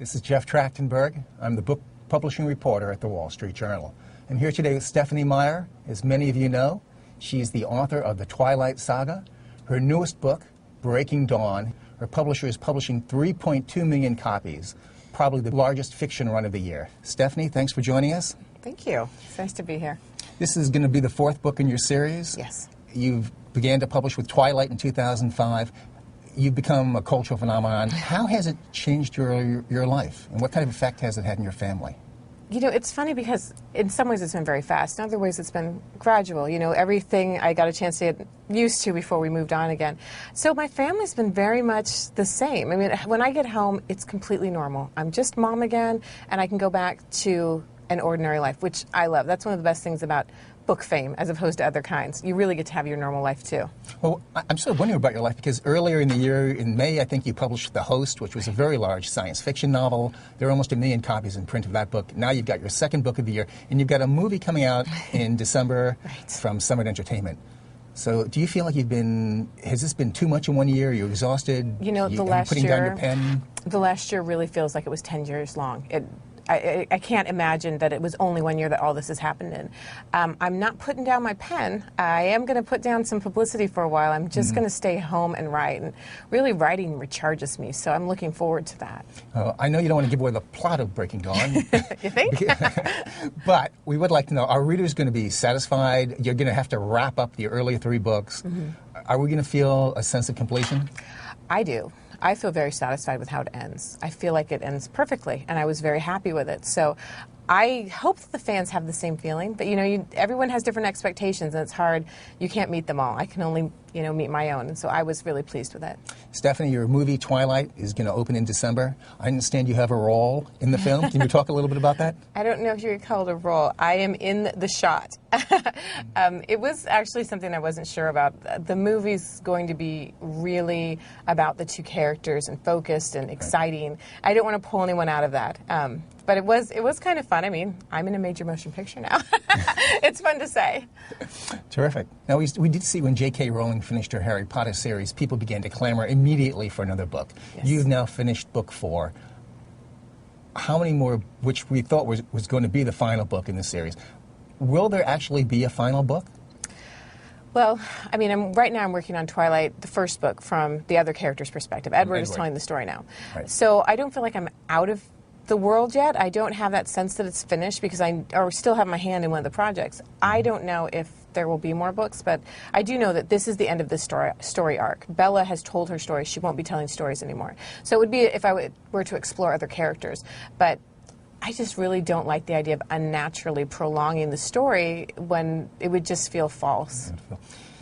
This is Jeff Trachtenberg. I'm the book publishing reporter at the Wall Street Journal. I'm here today with Stephenie Meyer. As many of you know, she's the author of The Twilight Saga. Her newest book, Breaking Dawn, her publisher is publishing 3.2 million copies, probably the largest fiction run of the year. Stephenie, thanks for joining us. Thank you. It's nice to be here. This is going to be the fourth book in your series. Yes. You began to publish with Twilight in 2005. You've become a cultural phenomenon. How has it changed your life, and what kind of effect has it had in your family? You know, it's funny because in some ways it's been very fast. In other ways it's been gradual. You know, everything I got a chance to get used to before we moved on again. So my family's been very much the same. I mean, when I get home, it's completely normal. I'm just mom again, and I can go back to an ordinary life, which I love. That's one of the best things about book fame as opposed to other kinds. You really get to have your normal life too. Well, I'm sort of wondering about your life because earlier in the year, in May, I think you published The Host, which was a very large science fiction novel. There are almost 1 million copies in print of that book. Now you've got your second book of the year, and you've got a movie coming out in December from Summit Entertainment. So do you feel like has this been too much in 1 year? Are you exhausted? You know, putting down your pen? The last year really feels like it was 10 years long. I can't imagine that it was only 1 year that all this has happened in. I'm not putting down my pen. I am going to put down some publicity for a while. I'm just going to stay home and write. And really, writing recharges me, so I'm looking forward to that. I know you don't want to give away the plot of Breaking Dawn. You think? But we would like to know, are readers going to be satisfied? You're going to have to wrap up the earlier 3 books. Are we going to feel a sense of completion? I do. I feel very satisfied with how it ends. I feel like it ends perfectly, and I was very happy with it. So I hope that the fans have the same feeling. But, you know, everyone has different expectations, and it's hard. You can't meet them all. I can only, meet my own. And so I was really pleased with it. Stephenie, your movie Twilight is going to open in December. I understand you have a role in the film. Can you talk a little bit about that? I don't know if you would call it a role. I am in the shot. It was actually something I wasn't sure about. The movie's going to be really about the 2 characters and focused and exciting. I don't want to pull anyone out of that. But it was kind of fun. I mean, I'm in a major motion picture now. It's fun to say. Terrific. Now, we did see when J.K. Rowling finished her Harry Potter series, people began to clamor immediately for another book. Yes. You've now finished book 4. How many more, which we thought was going to be the final book in the series? Will there actually be a final book? Well, I mean, right now I'm working on Twilight, the first book, from the other character's perspective. Edward is telling the story now. Right. So I don't feel like I'm out of the world yet. I don't have that sense that it's finished because I still have my hand in one of the projects. I don't know if there will be more books, but I do know that this is the end of this story arc. Bella has told her story. She won't be telling stories anymore. So it would be if I were to explore other characters. But I just really don't like the idea of unnaturally prolonging the story when it would just feel false.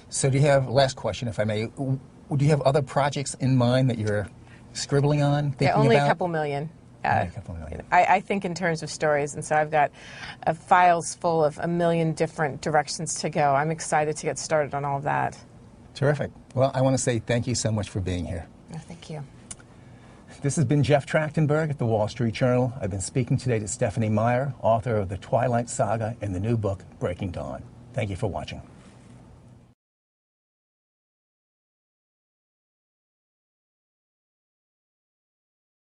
So do you have, last question if I may, do you have other projects in mind that you're scribbling on, thinking about? Only a couple million. I think in terms of stories, and so I've got files full of 1 million different directions to go. I'm excited to get started on all of that. Terrific. Well, I want to say thank you so much for being here. Oh, thank you. This has been Jeff Trachtenberg at the Wall Street Journal. I've been speaking today to Stephenie Meyer, author of The Twilight Saga and the new book, Breaking Dawn. Thank you for watching.